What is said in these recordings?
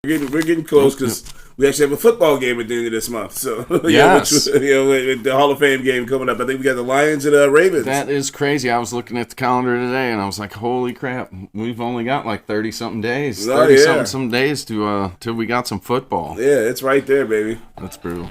We're getting close because we actually have a football game at the end of this month. So yes, with the Hall of Fame game coming up, I think we got the Lions and Ravens. That is crazy. I was looking at the calendar today, and I was like, "Holy crap! We've only got like 30-something days, 30-something days to till we got some football." Yeah, it's right there, baby. That's brutal.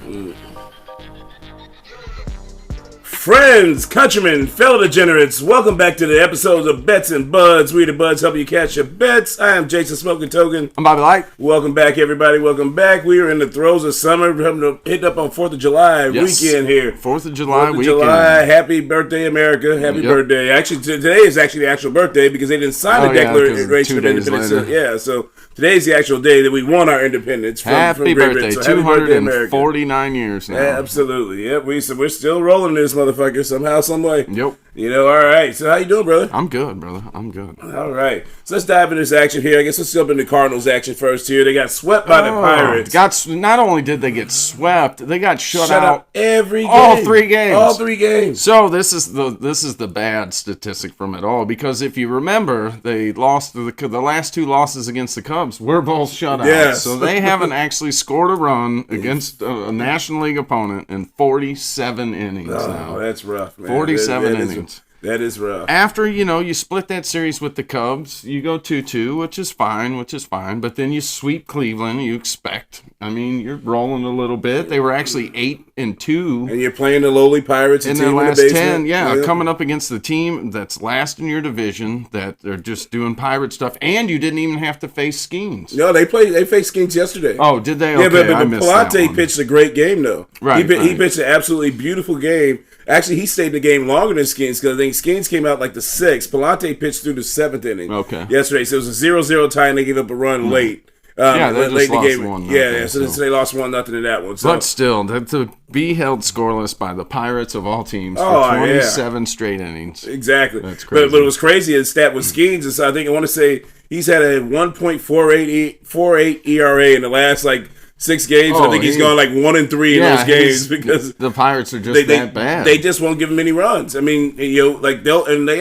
Friends, countrymen, fellow degenerates, welcome back to the episodes of Bets and Buds. We the Buds help you catch your bets. I am Jason Smoking Token. I'm Bobby Light. Welcome back, everybody. Welcome back. We are in the throes of summer. We're hitting up on 4th of July weekend here. 4th of July 4th of weekend. July. Happy birthday, America. Happy birthday. Actually, today is actually the actual birthday because they didn't sign the Declaration of Independence. So today's the actual day that we won our independence from Happy Great birthday. Britain. So 249 years now. Absolutely. Yep. We're still rolling this motherfucker somehow, some way. Yep. All right. So how you doing, brother? I'm good, brother. I'm good. All right. So let's dive into this action here. I guess let's jump into Cardinals action first here. They got swept by the Pirates. Not only did they get swept, they got shut out every game. All 3 games. All 3 games. So this is the bad statistic from it all, because if you remember, they lost the last 2 losses against the Cubs were both shutouts. Yes. So they haven't actually scored a run against a National League opponent in 47 innings now. That's rough, man. 47 innings. That is rough. After, you split that series with the Cubs, you go 2-2, which is fine. But then you sweep Cleveland, you expect. I mean, you're rolling a little bit. They were actually 8-2. And you're playing the lowly Pirates in their last 10. Yeah, coming up against the team that's last in your division, that they're just doing Pirate stuff. And you didn't even have to face Skeens. No, they faced Skeens yesterday. Oh, did they? Yeah, okay, but Palante pitched a great game, though. Right. He pitched an absolutely beautiful game. Actually, he stayed in the game longer than Skeens because I think Skeens came out like the 6th. Palante pitched through the 7th inning yesterday. So it was a 0-0 tie, and they gave up a run late. They just lost 1-0. So they lost 1-0 in that one. So. But still, to be held scoreless by the Pirates of all teams for 27 straight innings. Exactly. That's crazy. But it was crazy. His stat with Skeens is, I want to say he's had a 1.48 ERA in the last 6 games. I think he's gone 1-3 in those games because the Pirates are just that bad. They just won't give him any runs. I mean, they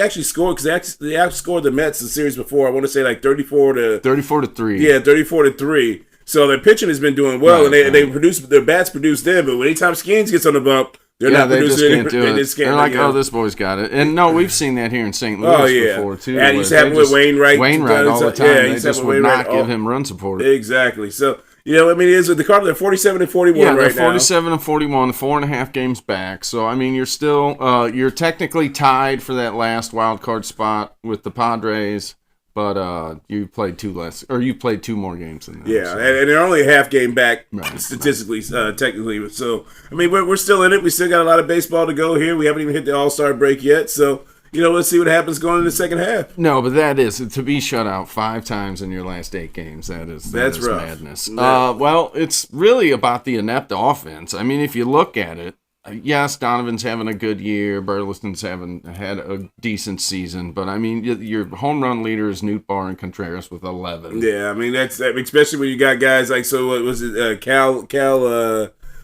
actually scored because they outscored the Mets the series before. I want to say 34-3. 34-3. Yeah, 34-3. So their pitching has been doing well, and they produce their bats produce them. But anytime Skeens gets on the bump, they're not producing. They just can't do it. They're like, this boy's got it. And no, we've seen that here in St. Louis before too. And he's having with Wainwright all the time. They just would not give him run support. Exactly. So. It is with the Cardinals. They're 47-41 right now. Yeah, they're 47-41, 4.5 games back. So I mean, you're still you're technically tied for that last wild card spot with the Padres, but you played 2 more games than that. Yeah, so. And they're only a half game back statistically, technically. So I mean, we're still in it. We still got a lot of baseball to go here. We haven't even hit the All-Star break yet. So. Let's see what happens going in the second half. No, but that is to be shut out 5 times in your last 8 games. That's rough. Madness. Well, it's really about the inept offense. I mean, if you look at it, yes, Donovan's having a good year. Burleson's had a decent season, but I mean, your home run leader is Nootbaar and Contreras with 11. Yeah, I mean that's especially when you got guys like what was it, Cal.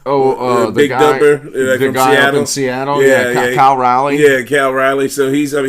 the big guy, dumper the from guy Seattle. up in Seattle. Kyle Riley. Yeah, Cal Riley. So he's at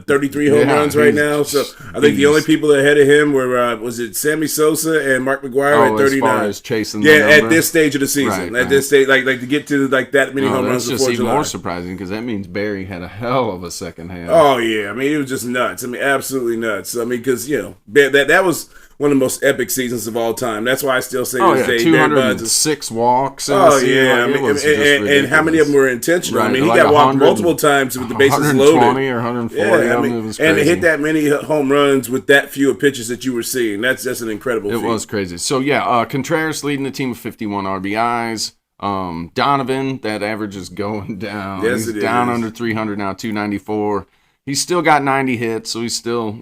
33 home runs right now. So I think the only people ahead of him were was it Sammy Sosa and Mark McGwire at 39. As far as chasing the number? At this stage of the season, at this stage, like to get to that many home runs before July. That's just even more surprising because that means Barry had a hell of a second half. Oh yeah, I mean it was just nuts. I mean absolutely nuts. I mean because that was one of the most epic seasons of all time. That's why I still say this day. 206 walks. And how many of them were intentional? Right, I mean, he got walked multiple times with the bases loaded. 120 or 140. Yeah, I mean, it was crazy. And to hit that many home runs with that few pitches that you were seeing, that's just an incredible feat. It was crazy. So, Contreras leading the team with 51 RBIs. Donovan, that average is going down. Yes, He's down under 300 now, 294. He's still got 90 hits, so he's still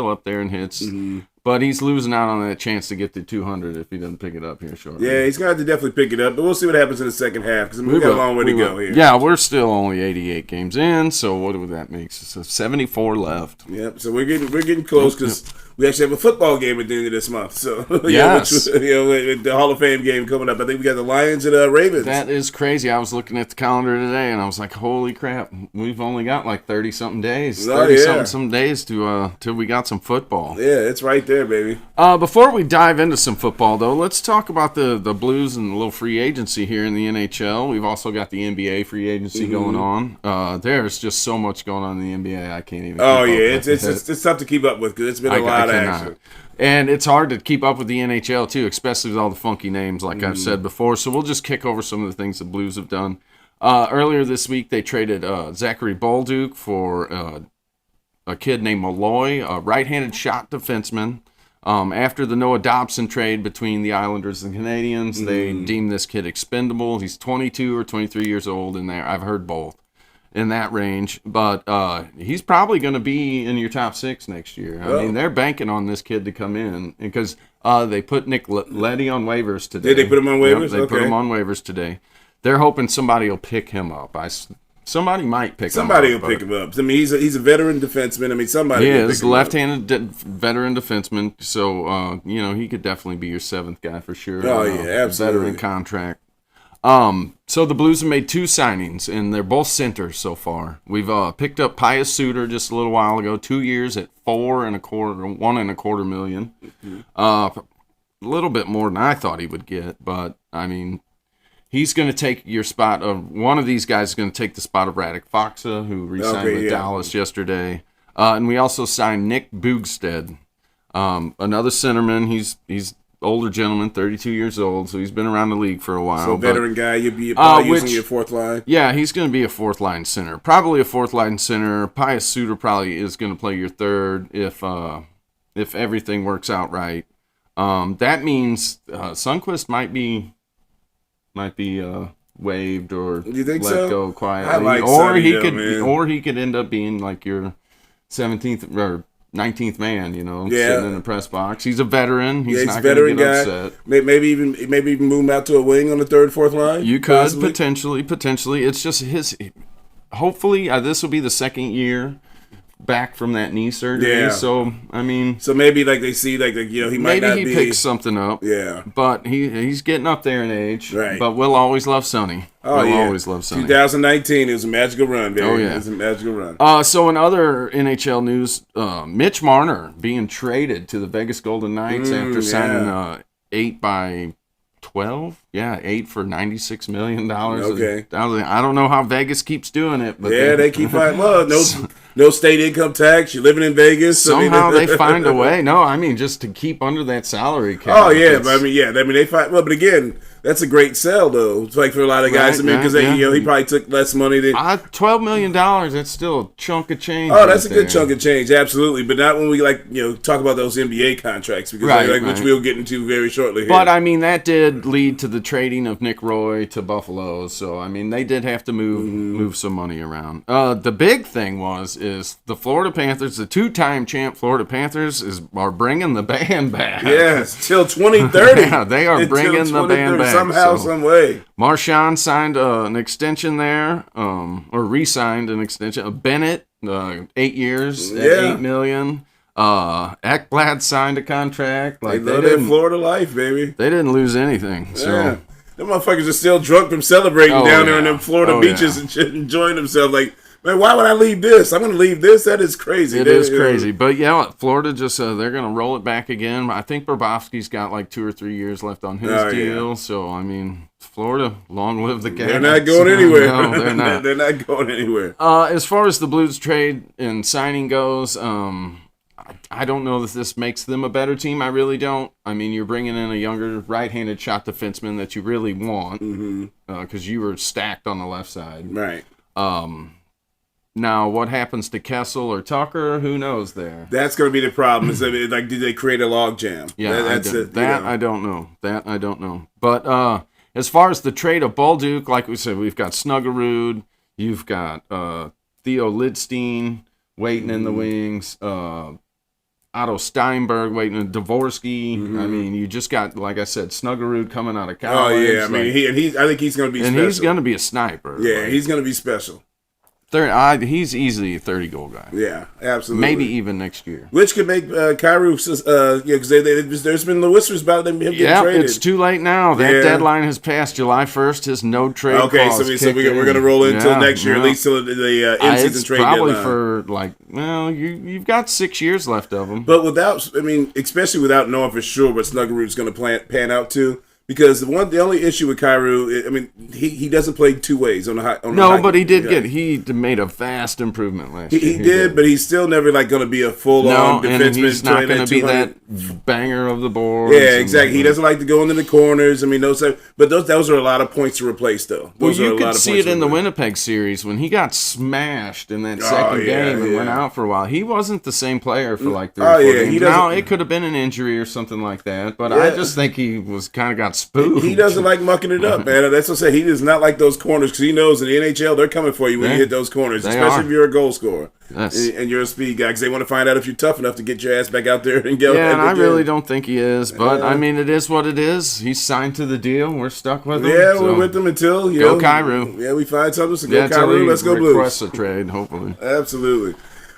up there in hits. Mm-hmm. But he's losing out on that chance to get to 200 if he doesn't pick it up here shortly. Yeah, he's going to have to definitely pick it up. But we'll see what happens in the second half because we've got a long way to go here. Yeah, we're still only 88 games in, so what would that make? So 74 left. Yep, so we're getting close because we actually have a football game at the end of this month. So, yes. The Hall of Fame game coming up. I think we got the Lions and Ravens. That is crazy. I was looking at the calendar today, and I was like, holy crap, we've only got like 30-something days. 30-something days till we got some football. Yeah, it's right there, baby. Before we dive into some football, though, let's talk about the Blues and a little free agency here in the NHL. We've also got the NBA free agency going on. There's just so much going on in the NBA, I can't even. It's tough to keep up with because it's been a lot of action. And it's hard to keep up with the NHL, too, especially with all the funky names, like I've said before. So we'll just kick over some of the things the Blues have done. Earlier this week, they traded Zachary Bolduc for a kid named Malloy, a right-handed shot defenseman. After the Noah Dobson trade between the Islanders and Canadiens, they deemed this kid expendable. He's 22 or 23 years old in there. I've heard both. In that range, but he's probably going to be in your top 6 next year. I mean, they're banking on this kid to come in because they put Nick Leddy on waivers today. Did they put him on waivers? Yep, they put him on waivers today. They're hoping somebody will pick him up. Somebody might pick him up. Somebody will pick him up. I mean, he's a veteran defenseman. I mean, somebody. Yeah, he's a left-handed veteran defenseman, so he could definitely be your 7th guy for sure. Oh yeah, absolutely. Veteran contract. So the Blues have made 2 signings, and they're both centers so far. We've picked up Pius Suter just a little while ago, 2 years at $1.25 million. A little bit more than I thought he would get, but I mean, he's going to take your spot of one of these guys is going to take the spot of Radek Faksa, who re-signed with Dallas yesterday. And we also signed Nick Bugstad, another centerman. He's older gentleman, 32 years old, so he's been around the league for a while. So veteran guy, you'd be probably using your 4th line? Yeah, he's going to be a 4th line center. Probably a 4th line center. Pius Suter probably is going to play your 3rd if everything works out right. That means Sundqvist might be waived or let go quietly. Or he could end up being like your 17th or 19th man, sitting in the press box. He's a veteran. He's not going to get upset. Maybe even move him out to a wing on the 3rd, 4th line. You could potentially. It's just his. Hopefully, this will be the 2nd year back from that knee surgery. Yeah. So I mean, maybe like they see he might not be. Maybe he picks something up. Yeah. But he's getting up there in age. Right. But we'll always love Sonny. We'll always love Sonny. 2019, it was a magical run, baby. Oh yeah, it was a magical run. So in other NHL news, Mitch Marner being traded to the Vegas Golden Knights after signing 8 by 12. Yeah, 8 for $96 million. Okay. I don't know how Vegas keeps doing it, but they keep finding. Well, no state income tax. You're living in Vegas. Somehow they find a way. No, I mean just to keep under that salary cap. Oh yeah, but they find. Well, but again, that's a great sell though. It's like for a lot of guys. Because he probably took less money than $12 million. That's still a chunk of change. Oh, that's a good chunk of change, absolutely. But not when we talk about those NBA contracts because which we'll get into very shortly. Here. But I mean that did lead to the trading of Nick Roy to Buffalo. So I mean they did have to move some money around. The big thing is the Florida Panthers, the 2-time champ Florida Panthers, are bringing the band back. Yes, till 2030. Yeah, they are bringing the band back. Somehow, some way. Marchand signed an extension there, or re-signed an extension. Bennett, 8 years at $8 million. Ekblad signed a contract. They love their Florida life, baby. They didn't lose anything. So. Yeah. Them motherfuckers are still drunk from celebrating down there in them Florida beaches and enjoying themselves. Like, man, why would I leave this? I'm going to leave this? That is crazy. It is crazy. But, Florida just, they're going to roll it back again. I think Bobrovsky's got like 2 or 3 years left on his deal. Yeah. So, I mean, Florida, long live the Cats. They're not going anywhere. No, they're not. They're not going anywhere. As far as the Blues trade and signing goes, I don't know that this makes them a better team. I really don't. I mean, you're bringing in a younger right-handed shot defenseman that you really want because you were stacked on the left side. Right. Now, what happens to Kessel or Tucker? Who knows there? That's going to be the problem. Do they create a log jam? Yeah, I don't know. That I don't know. But as far as the trade of Bolduc, like we said, we've got Snuggerud. You've got Theo Lidstein waiting in the wings. Otto Steinberg waiting in Dvorsky. I mean, you just got, like I said, Snuggerud coming out of college. Oh yeah, I mean, I think he's going to be special. And he's going to be a sniper. Yeah, he's going to be special. He's easily a 30-goal guy. Yeah, absolutely. Maybe even next year. Which could make Kyrou, because there's been the whispers about him getting traded. It's too late now. That deadline has passed. July 1st, his no-trade clause so we're going to roll until next year, at least till the in-season trade deadline. It's probably for, you've got 6 years left of him. But especially without knowing for sure what Snuggerud's going to pan out to. Because the only issue with Kyrou, he doesn't play two ways on the high. But he made a vast improvement last year. He did, but he's still never going to be a full-on defenseman. And he's not going to be that banger of the board. Yeah, exactly. He doesn't like to go into the corners. Those are a lot of points to replace, though. You could see it in the Winnipeg series when he got smashed in that second game and went out for a while. He wasn't the same player for 3 or 4 games. Now it could have been an injury or something like that, but I just think he was kind of got spooked. He doesn't like mucking it up, man. That's what I say. He does not like those corners because he knows in the NHL they're coming for you when you hit those corners, especially if you're a goal scorer and you're a speed guy because they want to find out if you're tough enough to get your ass back out there and go. Yeah, and I really don't think he is, but it is what it is. He's signed to the deal. We're stuck with him. Yeah, we're with him until go Kyrou. Yeah, we find something. So go Kyrou. Let's go Blues. Request a trade, hopefully. Absolutely.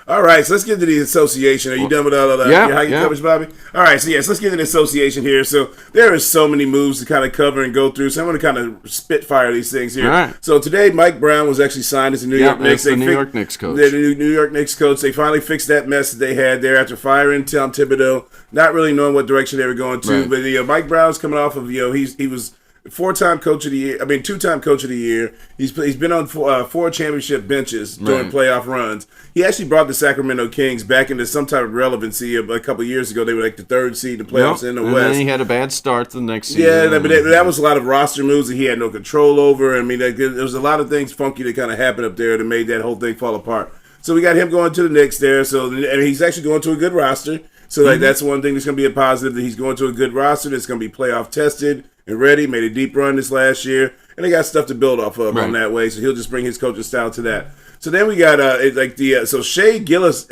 All right, so let's get to the association. Are you done with all of that? Yeah. Hockey coverage, Bobby? All right, so let's get to the association here. So there are so many moves to kind of cover and go through, so I'm going to kind of spitfire these things here. All right. So today, Mike Brown was actually signed as the New York Knicks. The New York Knicks coach. The New York Knicks coach. They finally fixed that mess that they had there after firing Tom Thibodeau, not really knowing what direction they were going to. Right. But Mike Brown's coming off of he was two-time coach of the year. He's been on 4 championship benches during playoff runs. He actually brought the Sacramento Kings back into some type of relevancy. A couple of years ago, they were like the 3rd seed in the playoffs in the West. And then he had a bad start the next season. Yeah, but that was a lot of roster moves that he had no control over. There was a lot of things funky that kind of happened up there that made that whole thing fall apart. So we got him going to the Knicks there. And he's actually going to a good roster. So that's one thing that's going to be a positive, that he's going to a good roster that's going to be playoff tested and ready. Made a deep run this last year, and they got stuff to build off of on that way. So he'll just bring his coaching style to that. So then we got Shea Gilgeous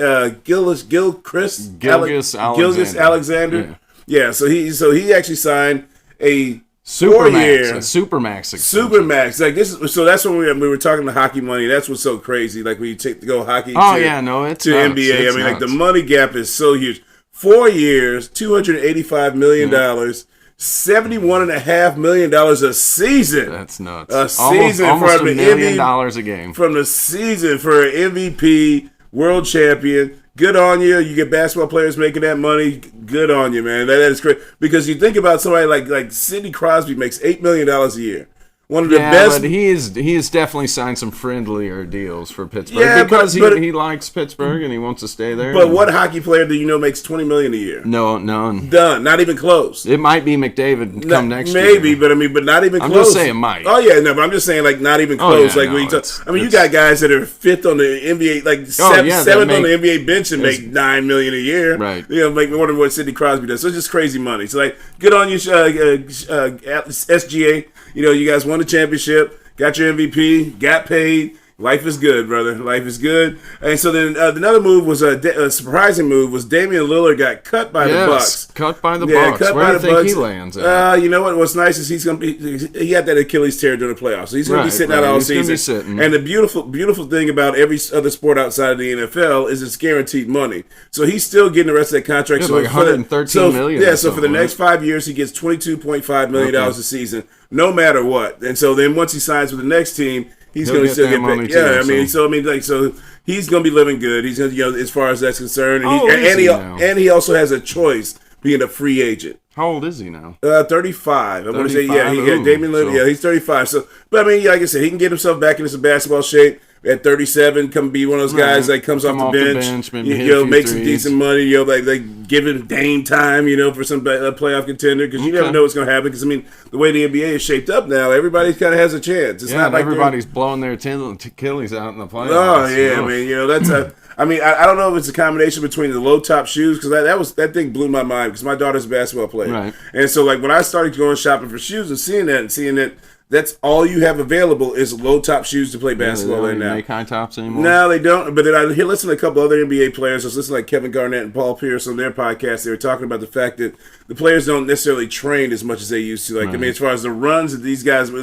Alexander. Yeah. So he actually signed a Supermax. Like this. So that's when we were talking to hockey money. That's what's so crazy. Like when you take to go hockey to NBA. The money gap is so huge. 4 years, $285 million. $71.5 million a season. That's nuts. A season almost for $1 million a game. From the season for an MVP, world champion. Good on you. You get basketball players making that money. Good on you, man. That is great. Because you think about somebody like Sidney Crosby makes $8 million a year. One of the best. But he has definitely signed some friendlier deals for Pittsburgh because he likes Pittsburgh and he wants to stay there. But what hockey player do you know makes $20 million a year? No, none. Done. Not even close. It might be McDavid come next year. Maybe, but not even close. I'm just saying might. Oh yeah, no, but I'm just saying not even close. You got guys that are 5th on the NBA, seventh on the NBA bench and make $9 million a year. Right. Make me wonder what Sidney Crosby does. So it's just crazy money. So good on you, SGA. You guys won the championship, got your MVP, got paid. Life is good, brother. Life is good. And so then another move was a surprising move was Damian Lillard got cut by the Bucks. Cut by the Bucks. Where do you think he lands at? You know what? What's nice is he had that Achilles tear during the playoffs. So he's going to be sitting out all season. And the beautiful thing about every other sport outside of the NFL is it's guaranteed money. So he's still getting the rest of that contract. So like $113 million. Yeah. So for the next 5 years, he gets $22.5 million a season, no matter what. And so then once he signs with the next team, he's going to still get paid. Yeah, so he's going to be living good. He's going to, as far as that's concerned, and he also has a choice being a free agent. How old is he now? 35. I want to say, Damian Lillard. He's 35. So, but like I said, he can get himself back into some basketball shape. At 37, come be one of those guys that comes off the bench, make some decent money, give him Dame time, for some playoff contender, because you never know what's going to happen. Because the way the NBA is shaped up now, everybody kind of has a chance. It's not like everybody's blowing their Achilles out in the playoffs. Oh yeah, that's I don't know if it's a combination between the low top shoes, because that thing blew my mind, because my daughter's a basketball player, right? And so when I started going shopping for shoes and seeing that. That's all you have available is low-top shoes to play basketball in now. They don't make high tops anymore? No, they don't. But then I listen to a couple other NBA players. I was listening to Kevin Garnett and Paul Pierce on their podcast. They were talking about the fact that the players don't necessarily train as much as they used to. As far as the runs that these guys were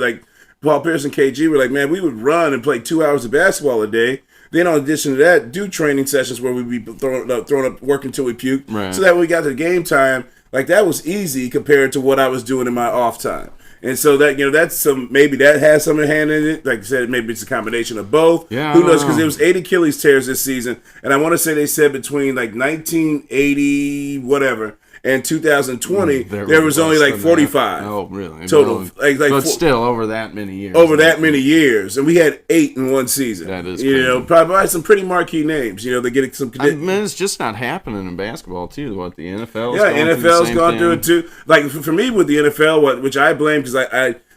Paul Pierce and KG were like, man, we would run and play 2 hours of basketball a day. Then, in addition to that, do training sessions where we'd be throwing up work until we puked. Right. So that when we got to game time, like that was easy compared to what I was doing in my off time. And so that, that's maybe that has some hand in it. Like I said, maybe it's a combination of both. Yeah, who knows? Because there was 8 Achilles tears this season, and I want to say they said between like 1980 whatever and 2020 there was only like 45. Oh, really? Total. But still over that many years. Over that many years, and we had 8 in one season. That is crazy. Probably some pretty marquee names. They get some. I mean, it's just not happening in basketball too. What the NFL? NFL's gone through it too. Like for me with the NFL, which I blame because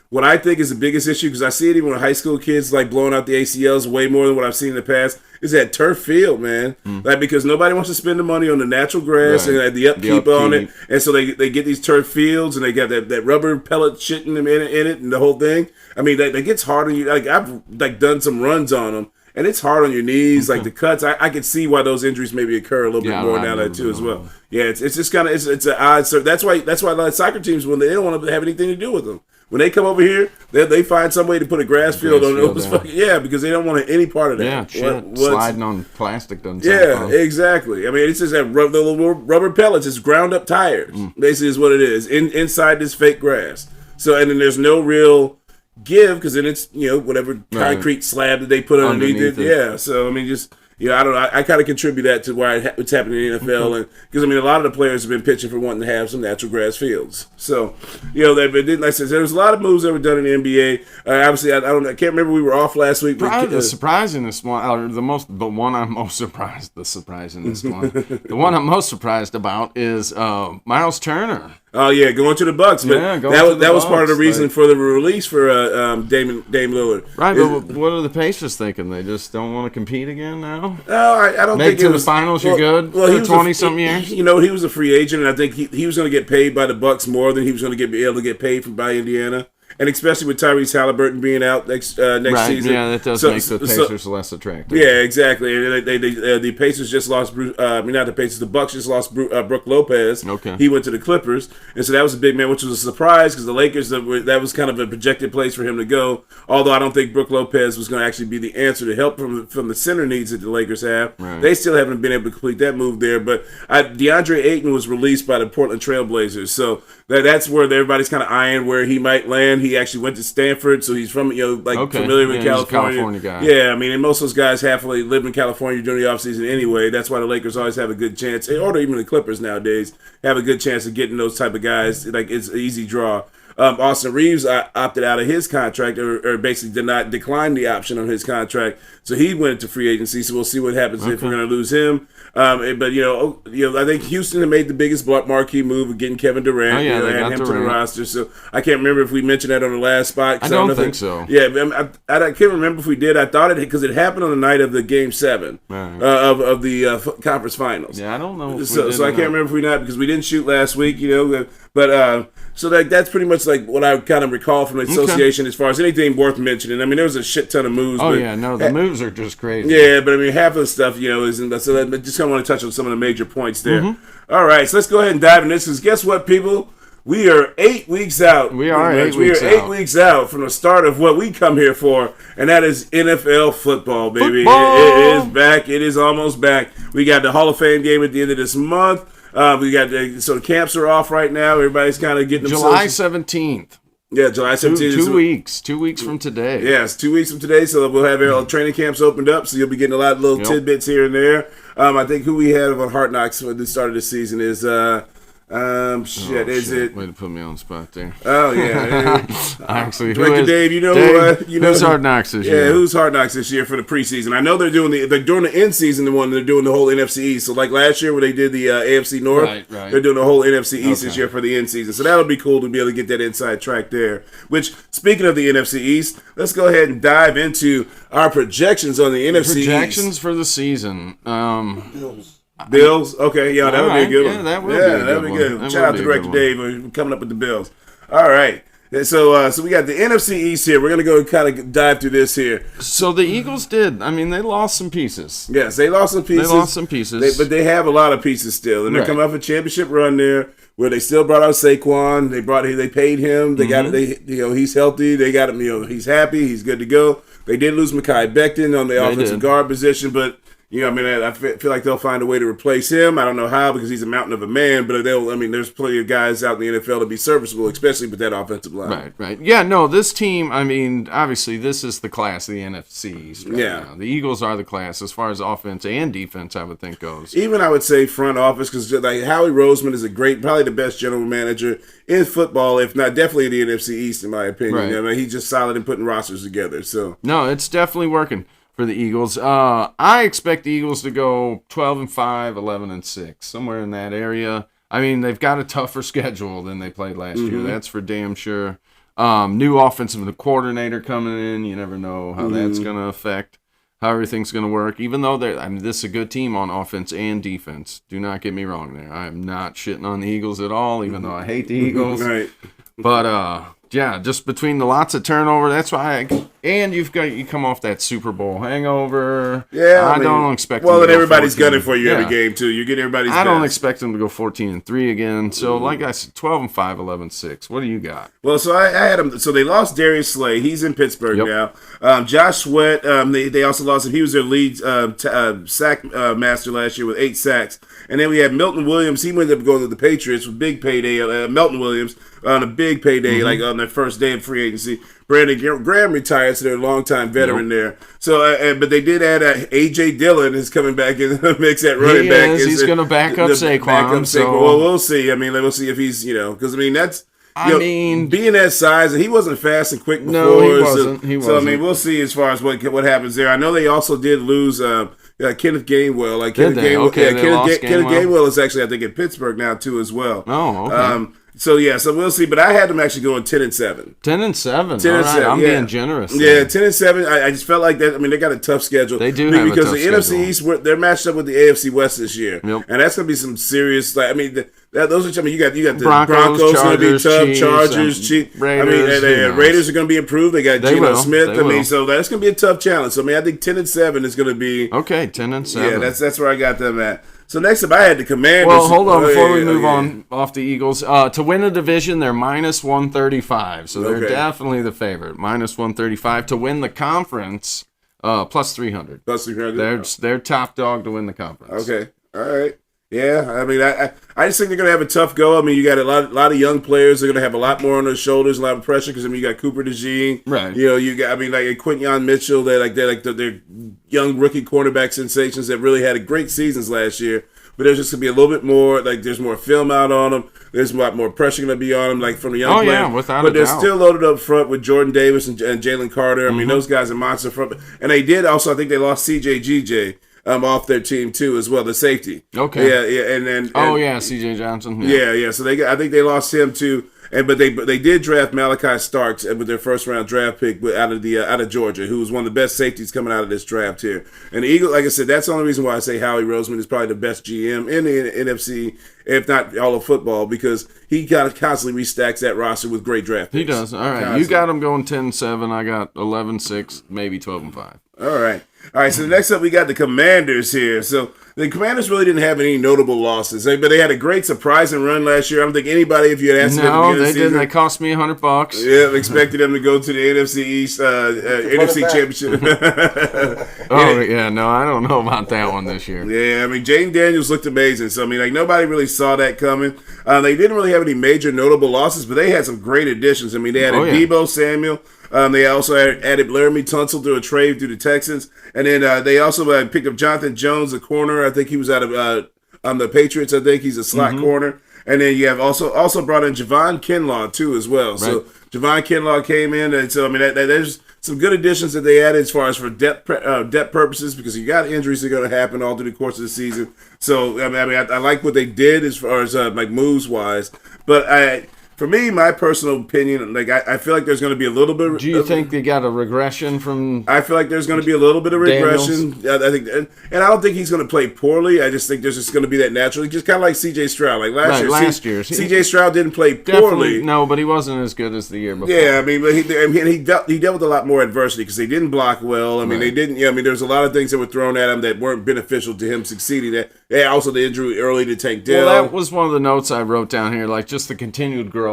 what I think is the biggest issue, because I see it even with high school kids like blowing out the ACLs way more than what I've seen in the past, is that turf field, man. Like because nobody wants to spend the money on the natural grass and the upkeep on it, and so they get these turf fields and they got that rubber pellet shit in it and the whole thing. I mean, that gets hard on you. Like I've done some runs on them. And it's hard on your knees, like the cuts. I can see why those injuries maybe occur a little bit more now that too as well. Yeah, it's just kind of it's an odd. So that's why a lot of soccer teams, when they don't want to have anything to do with them, when they come over here, they find some way to put a grass field on those. Because they don't want any part of that. Yeah, sliding on plastic doesn't. Yeah, exactly. I mean, it's just that the little rubber pellets. It's ground up tires. Basically, is what it is inside this fake grass. So and then there's no real give because then it's whatever concrete slab that they put underneath it. Yeah, so I mean I don't know. I kind of contribute that to why it's happening in the NFL, and because I mean a lot of the players have been pitching for wanting to have some natural grass fields. So like I said, there was a lot of moves that were done in the NBA. Obviously, I can't remember. We were off last week. The surprisingest one, or the one I'm most surprised. The surprisingest one, the one I'm most surprised about is Miles Turner. Oh yeah, going to the Bucks, but that was part of the reason for the release for Dame Lillard. Right, but what are the Pacers thinking? They just don't want to compete again now? No, I don't think it was. The finals, you're good. Well, he was 20-something years. He was a free agent, and I think he was going to get paid by the Bucks more than he was going to be able to get paid by Indiana. And especially with Tyrese Halliburton being out next season. Yeah, that does make the Pacers less attractive. Yeah, exactly. And the Pacers just lost. Not the Pacers. The Bucks just lost Brook Lopez. Okay. He went to the Clippers, and so that was a big man, which was a surprise because the Lakers that was kind of a projected place for him to go. Although I don't think Brook Lopez was going to actually be the answer to help from the center needs that the Lakers have. Right. They still haven't been able to complete that move there. But DeAndre Ayton was released by the Portland Trail Blazers, so that's where everybody's kind of eyeing where he might land. He actually went to Stanford, so he's from familiar with California. He's a California guy. Yeah, I mean, and most of those guys happily live in California during the offseason anyway. That's why the Lakers always have a good chance, or even the Clippers nowadays have a good chance of getting those type of guys. Like it's an easy draw. Austin Reeves opted out of his contract, or basically did not decline the option on his contract, so he went to free agency. So we'll see what happens if we're going to lose him. But I think Houston had made the biggest marquee move of getting Kevin Durant. They got him Durant to the roster. So I can't remember if we mentioned that on the last spot. I don't think so. Yeah, I can't remember if we did. I thought it because it happened on the night of the Game 7 of the conference finals. Yeah, I don't know. So I can't remember if we not because we didn't shoot last week. But so that's pretty much like what I kind of recall from the association as far as anything worth mentioning. I mean, there was a shit ton of moves. The moves are just crazy. Yeah, but I mean, half of the stuff, isn't. So I just kind of want to touch on some of the major points there. All right, so let's go ahead and dive in this because guess what, people? We are 8 weeks out. We are 8 weeks out from the start of what we come here for, and that is NFL football, baby. Football! It is back. It is almost back. We got the Hall of Fame game at the end of this month. We got so the camps are off right now. Everybody's kind of getting July 17th. Yeah, July 17th. 2 weeks. 2 weeks from today. Yeah, it's 2 weeks from today. So we'll have our training camps opened up. So you'll be getting a lot of little tidbits here and there. I think who we have on Hard Knocks for the start of the season is is it? Way to put me on the spot there. Oh yeah. Actually, Director Dave, who's Hard Knocks this year? Yeah, who's Hard Knocks this year for the preseason? I know they're doing the end season. They're doing the whole NFC East. So like last year where they did the AFC North, right. They're doing the whole NFC East this year for the end season. So that'll be cool to be able to get that inside track there. Which, speaking of the NFC East, let's go ahead and dive into our projections on the NFC East. Projections for the season. Bills? Okay, that would be a good one. Yeah, that would be a good one. Shout out to Director Dave for coming up with the Bills. All right. So we got the NFC East here. We're going to go kind of dive through this here. So the Eagles did. I mean, they lost some pieces. Yes, they lost some pieces. But they have a lot of pieces still. And they're coming off a championship run there where they still brought out Saquon. They paid him. They got he's healthy. They got him, he's happy. He's good to go. They did lose Mekhi Becton on the offensive guard position, but I feel like they'll find a way to replace him. I don't know how because he's a mountain of a man, but there's plenty of guys out in the NFL to be serviceable, especially with that offensive line. Right. Yeah, no, this team, I mean, obviously this is the class of the NFC East right now. The Eagles are the class as far as offense and defense, I would think, goes. Even I would say front office because like Howie Roseman is probably the best general manager in football, if not definitely in the NFC East, in my opinion. Right. I mean, he's just solid in putting rosters together. So no, it's definitely working for the Eagles. I expect the Eagles to go 12-5, 11-6, somewhere in that area. I mean, they've got a tougher schedule than they played last year. That's for damn sure. New offensive coordinator coming in. You never know how that's going to affect how everything's going to work. Even though this is a good team on offense and defense. Do not get me wrong there. I am not shitting on the Eagles at all, even though I hate the Eagles. Right. But yeah, just between the lots of turnover, that's why. And you come off that Super Bowl hangover. Yeah, I don't expect. Well, and everybody's gunning for you every game too. You get everybody's. I don't expect them to go 14-3 again. So, like I said, 12-5, 11-6. What do you got? Well, so I had them. So they lost Darius Slay. He's in Pittsburgh now. Josh Sweat. They also lost him. He was their lead sack master last year with 8 sacks. And then we had Milton Williams. He ended up going to the Patriots with big payday. Milton Williams on a big payday, like on their first day of free agency. Brandon Graham retired, so they're a longtime veteran there. So, but they did add A.J. Dillon is coming back in the mix at running back. He's going to back up Saquon. So. Well, we'll see. I mean, we'll see if he's, because, I mean, that's... being that size, and he wasn't fast and quick before. No, he wasn't. So, I mean, we'll see as far as what happens there. I know they also did lose Kenneth Gainwell. Kenneth Gainwell is actually, I think, in Pittsburgh now, too, as well. Oh, okay. So we'll see. But I had them actually going 10-7. 10-7. I'm being generous. Yeah, 10-7. I just felt like that. I mean, they got a tough schedule. They do have because a tough the schedule. NFC East, they're matched up with the AFC West this year, and that's going to be some serious. Those are. I mean, you got the Broncos going to be tough. Chiefs, Chargers, Chiefs. Raiders. Raiders are going to be improved. They got Geno Smith. I mean, so that's going to be a tough challenge. So I mean, I think 10-7 is going to be 10-7. Yeah, that's where I got them at. So next up, I had the Commanders. Well, hold on before we move on off the Eagles. To win a division, they're minus 135, so they're definitely the favorite. Minus 135 to win the conference. Plus 300. Plus 300. They're top dog to win the conference. Okay, all right. Yeah, I mean, I just think they're going to have a tough go. I mean, you got a lot of young players. They're going to have a lot more on their shoulders, a lot of pressure because I mean, you got Cooper DeJean, right? You got Quinyon Mitchell. They're young rookie cornerback sensations that really had great seasons last year. But there's just going to be a little bit more. There's more film out on them. There's a lot more pressure going to be on them, from the young players. Yeah, without a doubt. But they're still loaded up front with Jordan Davis and Jalen Carter. I mean, those guys are monster front. And they did also. I think they lost C.J. G.J. Off their team too as well, the safety. Okay. Yeah, and then C.J. Johnson. Yeah. So I think they lost him too. But they did draft Malachi Starks with their first round draft pick out of Georgia, who was one of the best safeties coming out of this draft here. And the Eagles, like I said, that's the only reason why I say Howie Roseman is probably the best GM in the NFC, if not all of football, because he kind of constantly restacks that roster with great draft picks. He does. All right, constantly. You got him going 10-7. I got 11-6, maybe 12-5. All right. So next up, we got the Commanders here. So the Commanders really didn't have any notable losses, but they had a great surprising run last year. I don't think anybody, if you had asked them at the beginning of the season, didn't. They cost me $100. Yeah, expected them to go to the NFC East, NFC Championship. No, I don't know about that one this year. Yeah, I mean, Jaden Daniels looked amazing. So, I mean, nobody really saw that coming. They didn't really have any major notable losses, but they had some great additions. I mean, they had Deebo Samuel. They also added Laramie Tunsil to a trade through the Texans. And then they also picked up Jonathan Jones, a corner. I think he was out of the Patriots. I think he's a slot corner. And then you have also brought in Javon Kinlaw, too, as well. Right. So Javon Kinlaw came in. And so, I mean, there's some good additions that they added as far as for depth purposes because you got injuries that are going to happen all through the course of the season. So, I like what they did as far as moves-wise. But For me, my personal opinion, like I feel like there's going to be a little bit. Do you think they got a regression from? I feel like there's going to be a little bit of regression. I think, and I don't think he's going to play poorly. I just think there's just going to be that naturally, just kind of like C.J. Stroud. Like last year, C.J. Stroud didn't play poorly. No, but he wasn't as good as the year before. Yeah, I mean, but he dealt with a lot more adversity because they didn't block well. I mean, they didn't. Yeah, I mean, there's a lot of things that were thrown at him that weren't beneficial to him succeeding. That also the injury early to Tank Dell. Well, that was one of the notes I wrote down here, like just the continued growth.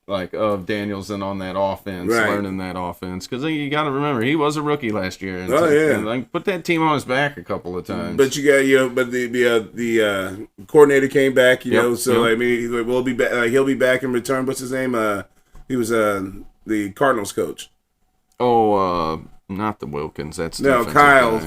Like of Danielson on that offense, learning that offense, because you got to remember he was a rookie last year, and and put that team on his back a couple of times. But you got but the coordinator came back, so I mean we'll be back. He'll be back in return. What's his name? He was the Cardinals coach. Oh, not the Wilkins. That's Kyle.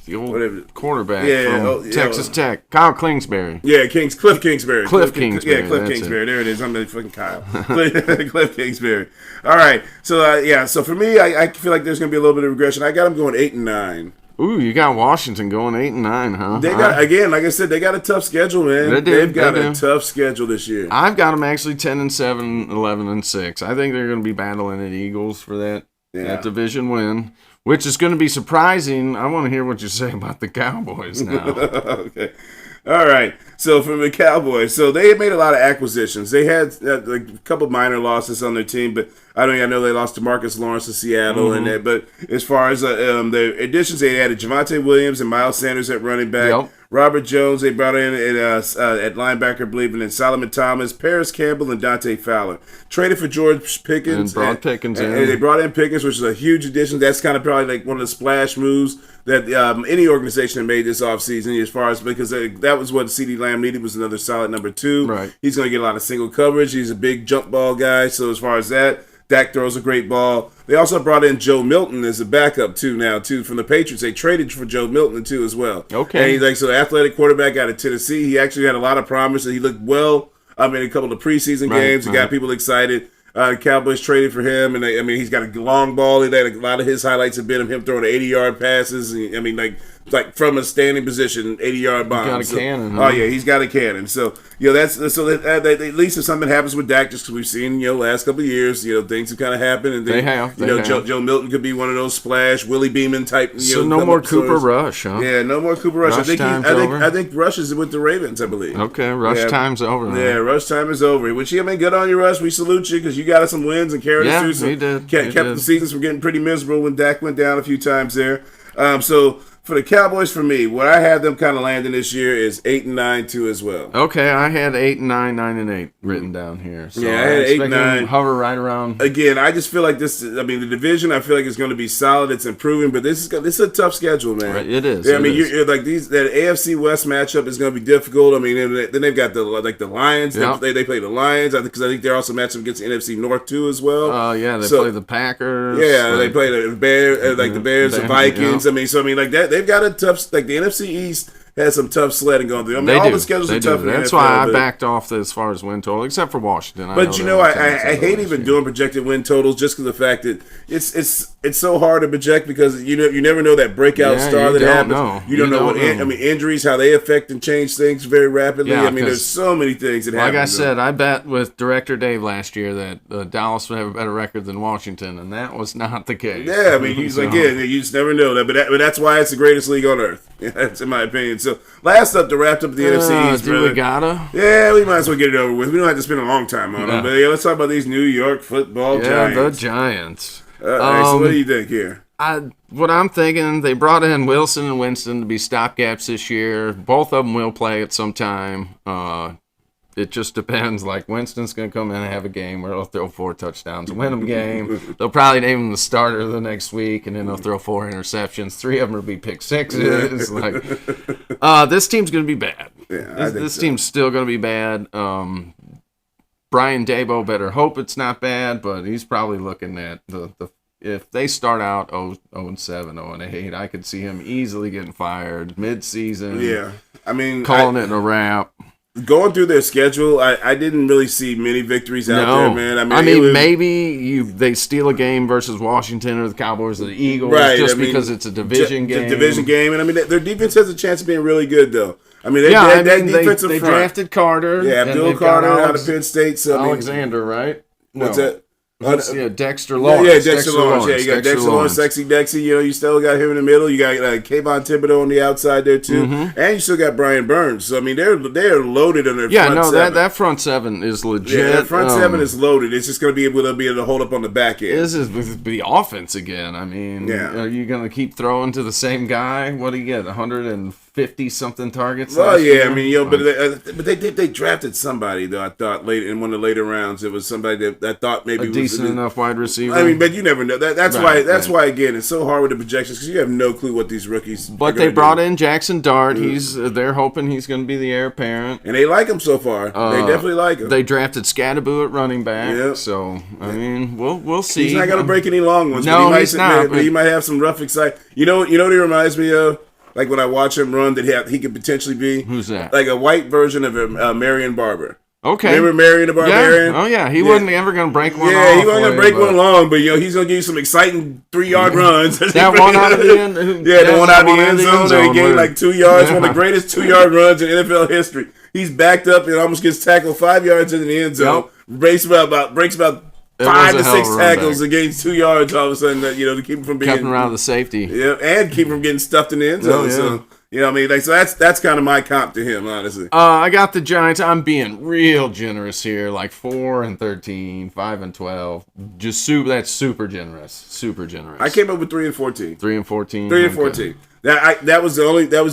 The old quarterback from Texas Tech, Kyle Kingsbury. Yeah, Cliff Kingsbury. Cliff Kingsbury. Yeah, Cliff Kingsbury. There it is. I'm the fucking Kyle. Cliff Kingsbury. All right. So so for me, I feel like there's going to be a little bit of regression. I got them going 8-9. Ooh, you got Washington going 8-9, huh? They got again, like I said, they got a tough schedule, man. They've got a tough schedule this year. I've got them actually 10-7, 11-6. I think they're going to be battling at Eagles for that division win. Which is going to be surprising. I want to hear what you say about the Cowboys now. Okay. All right. So from the Cowboys, so they had made a lot of acquisitions. They had a couple minor losses on their team, but I know they lost to Marcus Lawrence to Seattle and that. But as far as the additions, they added Javonte Williams and Miles Sanders at running back. Yep. Robert Jones they brought in at linebacker, I believe, and then Solomon Thomas, Paris Campbell, and Dante Fowler. Traded for George Pickens. And brought Pickens in. And they brought in Pickens, which is a huge addition. That's kind of probably like one of the splash moves that any organization made this offseason as far as because that was what CeeDee Lamb needed was another solid number 2. Right. He's going to get a lot of single coverage. He's a big jump ball guy. So as far as that, Dak throws a great ball. They also brought in Joe Milton as a backup too from the Patriots. They traded for Joe Milton too as well. Okay. And he's the athletic quarterback out of Tennessee. He actually had a lot of promise and he looked well. I mean, a couple of preseason games. He got people excited. The Cowboys traded for him, and he's got a long ball. A lot of his highlights have been of him throwing 80-yard passes. Like from a standing position, 80-yard bombs. He's got a cannon. Huh? Oh yeah, he's got a cannon. So at least if something happens with Dak, just because we've seen last couple of years, things have kind of happened, and they have. Joe Milton could be one of those splash Willie Beeman type. So no more Cooper Rush, huh? Yeah, no more Cooper Rush. I think Rush is with the Ravens, I believe. Okay, Rush time's over. Yeah, Rush time is over. Which good on you, Rush. We salute you because you got us some wins and carried us through. So he did. Kept the seasons from getting pretty miserable when Dak went down a few times there. So for the Cowboys, for me, what I had them kind of landing this year is 8-9 too as well. Okay, I had 8-9, 9-8 written down here. So I had 8-9. Hover right around. Again, I just feel like this. I mean, the division I feel like is going to be solid. It's improving, but this is a tough schedule, man. Right, it is. Yeah, I mean, you're like that AFC West matchup is going to be difficult. I mean, then they've got the Lions. Yep. They play the Lions. Because I think they're also matched up against the NFC North too as well. They play the Packers. Yeah, they play the Bears, the Bears, the Vikings. Yeah. I mean, like that. They've got a tough. Like the NFC East has some tough sledding going through. I mean, all the schedules are tough. That's why I backed off as far as win total, except for Washington. But I hate even doing projected win totals just because of the fact that it's so hard to project because you never know that breakout star that happens. You don't know what injuries, how they affect and change things very rapidly. Yeah, I mean, there's so many things that happen. Like I said, I bet with Director Dave last year that Dallas would have a better record than Washington, and that was not the case. Yeah, I mean, you just never know that. But that's why it's the greatest league on earth. That's in my opinion. So last up to wrap up the NFC East, do we gotta? Yeah, we might as well get it over with. We don't have to spend a long time on them. But let's talk about these New York football Giants. Yeah, the Giants. So what do you think here? What I'm thinking, they brought in Wilson and Winston to be stopgaps this year. Both of them will play at some time. It just depends. Like, Winston's going to come in and have a game where he'll throw 4 touchdowns and win them game. They'll probably name him the starter the next week, and then they'll throw 4 interceptions. 3 of them will be pick sixes. This team's going to be bad. Yeah, this team's still going to be bad. Brian Daboll better hope it's not bad, but he's probably looking at if they start out 0-7, 0-8, I could see him easily getting fired mid-season. Yeah, I mean, calling it a wrap. Going through their schedule, I didn't really see many victories out there, man. Maybe they steal a game versus Washington or the Cowboys or the Eagles, because it's a division game. Division game, and their defense has a chance of being really good, though. I mean, they drafted Carter. Yeah, Abdul Carter out of Penn State. So Alexander, right? What's that? Dexter Lawrence. Yeah, Dexter Lawrence. Yeah, you got Dexter Lawrence, Sexy Dexy. You still got him in the middle. You got Kayvon Thibodeau on the outside there too, and you still got Brian Burns. So I mean, they're loaded on their front seven. that front seven is legit. Yeah, that front seven is loaded. It's just going to be able to hold up on the back end. This is the offense again. I mean, are you going to keep throwing to the same guy? What do you get? 150 something targets. Well, yeah, I mean, but they drafted somebody though. I thought late in one of the later rounds, it was somebody that I thought maybe was decent enough wide receiver. I mean, but you never know. That's why again, it's so hard with the projections because you have no clue what these rookies. But they brought in Jackson Dart. They're hoping he's going to be the heir apparent, and they like him so far. They definitely like him. They drafted Scadaboo at running back. Yep. So I mean, we'll see. He's not going to break any long ones. No, he's not. But he might have some rough excitement. You know what he reminds me of? Like when I watch him run, he could potentially be. Who's that? Like a white version of Marion Barber. Okay. Remember Marion the Barbarian? Yeah. Oh, yeah. He wasn't ever going to break one off. Yeah, he wasn't going to break one long, but he's going to give you some exciting 3-yard runs. That one out of the end? Yeah, the one out of the end zone. He gained like 2 yards. One of the greatest 2-yard runs in NFL history. He's backed up and almost gets tackled 5 yards into the end zone. Yep. Breaks about 5 to 6 tackles and gains 2 yards all of a sudden, to keep him from being... Kept him around the safety. Yeah, and keep him from getting stuffed in the end zone. So, you know what I mean? Like, so that's kind of my comp to him, honestly. I got the Giants. I'm being real generous here, like 4-13, 5-12. That's super generous. Super generous. I came up with 3-14. 3-14. 3-14. That was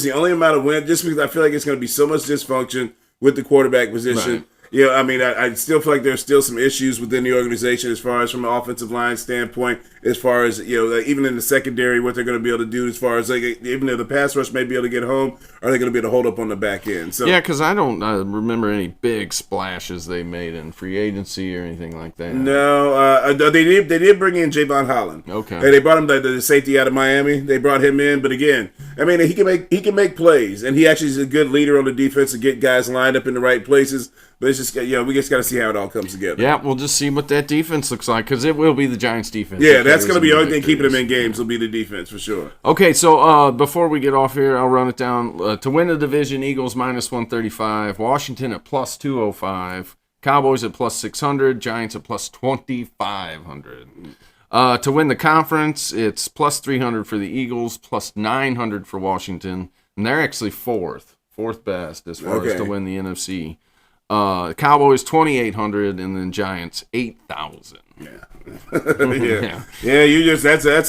the only amount of win, just because I feel like it's going to be so much dysfunction with the quarterback position. Right. I mean, I still feel like there's still some issues within the organization as far as from an offensive line standpoint, as far as, even in the secondary, what they're going to be able to do as far as, even if the pass rush may be able to get home, are they going to be able to hold up on the back end? So yeah, because I don't remember any big splashes they made in free agency or anything like that. No, they did bring in Javon Holland. Okay. They brought him the safety out of Miami. They brought him in, but again, I mean, he can make plays, and he actually is a good leader on the defense to get guys lined up in the right places. But it's just, we just got to see how it all comes together. Yeah, we'll just see what that defense looks like, because it will be the Giants' defense. Yeah, that's going to be the only thing keeping them in games will be the defense for sure. Okay, so before we get off here, I'll run it down. To win the division, Eagles -135, Washington at +205, Cowboys at +600, Giants at +2,500. To win the conference, it's +300 for the Eagles, +900 for Washington, and they're actually fourth best as far as to win the NFC. Cowboys 2,800 and then Giants 8,000. Yeah. That's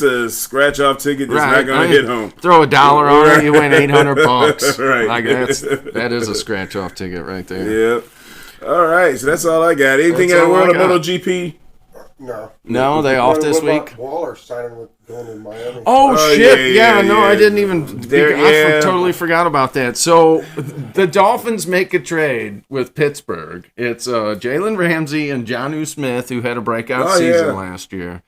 a scratch off ticket that's not going to hit home. Throw $1 on it, you win $800. Right. Like that is a scratch off ticket right there. Yeah. All right, so that's all I got. Anything in the world of MotoGP? No, they off this week. Waller signing with going to Miami. Oh shit! Yeah, I didn't even. I totally forgot about that. So the Dolphins make a trade with Pittsburgh. It's Jalen Ramsey and Jonnu Smith, who had a breakout season last year,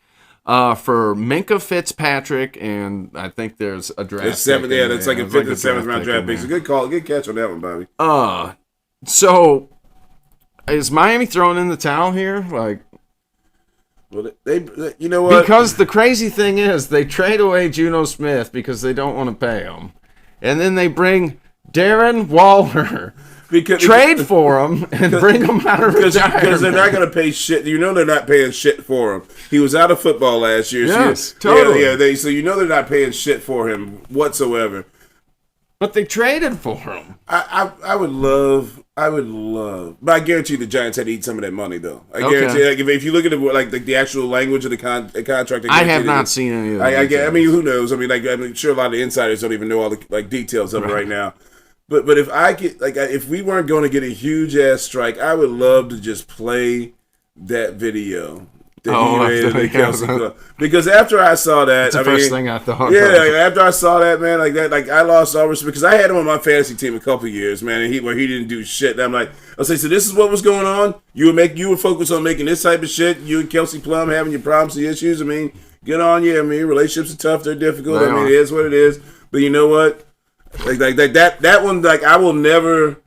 for Minkah Fitzpatrick, and I think there's a draft. It's seventh. Yeah, it's like a 5th and 7th round draft pick. It's a good call, good catch on that one, Bobby. So is Miami throwing in the towel here? Like. Well, you know what? Because the crazy thing is, they trade away Juno Smith because they don't want to pay him, and then they bring Darren Waller, trade for him, and bring him out of retirement. Because they're not going to pay shit. They're not paying shit for him. He was out of football last year. Yes, totally. So they're not paying shit for him whatsoever. But they traded for him. I would love, but I guarantee the Giants had to eat some of that money, though. I guarantee, if you look at the actual language of the contract, I have not seen any of that. I mean, who knows? I mean, sure, a lot of the insiders don't even know all the details of it right now. But if I get if we weren't going to get a huge ass strike, I would love to just play that video. Because after I saw that, that's the first thing I thought. Yeah, after I saw that, man, I lost all respect because I had him on my fantasy team a couple years, man, and he didn't do shit. And I'm like, I say, so this is what was going on. You would focus on making this type of shit. You and Kelsey Plum having your problems and issues. I mean, good on you. I mean, relationships are tough. They're difficult. It is what it is. But you know what? That one, I will never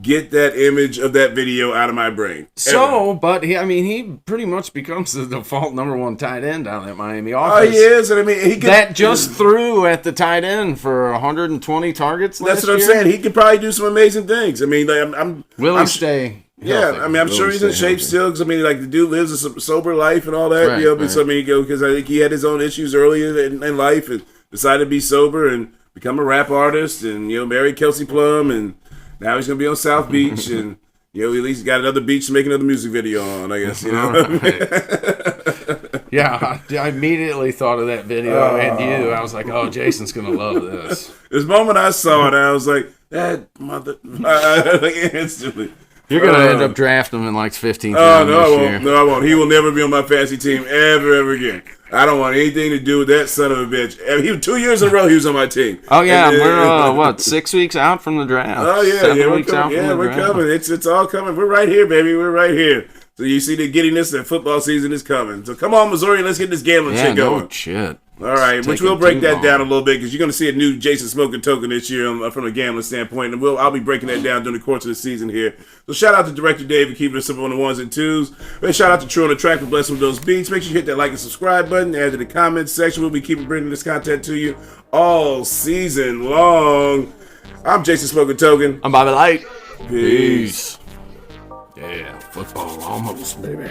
get that image of that video out of my brain. So, but he pretty much becomes the default number one tight end down at Miami offense. Oh, he is, and he just threw at the tight end for 120 targets last year. That's what I'm saying. He could probably do some amazing things. Will he stay? Yeah, I'm sure he's in shape still. Because the dude lives a sober life and all that. Right. So because I think he had his own issues earlier in life and decided to be sober and become a rap artist and marry Kelsey Plum, and now he's gonna be on South Beach and at least got another beach to make another music video on. I guess Yeah, I immediately thought of that video and you. I was like, oh, Jason's gonna love this. This moment I saw it, I was like, that mother, instantly. You're going to end up drafting him in 15th round this year. No, I won't. He will never be on my fantasy team ever again. I don't want anything to do with that son of a bitch. 2 years in a row he was on my team. Oh, yeah. We're, 6 weeks out from the draft? Oh, yeah. 7 weeks out from the draft. We're coming. It's all coming. We're right here, baby. We're right here. So you see the giddiness that football season is coming. So come on, Missouri, let's get this gambling shit going. No shit. All right, which we'll break that down a little bit because you're going to see a new Jason Smoking token this year from a gambling standpoint, and I'll be breaking that down during the course of the season here. So shout out to Director Dave for keeping us simple on the ones and twos. And shout out to True on the Track for blessing with those beats. Make sure you hit that like and subscribe button. Add to the comments section. We'll be bringing this content to you all season long. I'm Jason Smoking Token. I'm Bobby Light. Peace. Yeah, football almost, baby.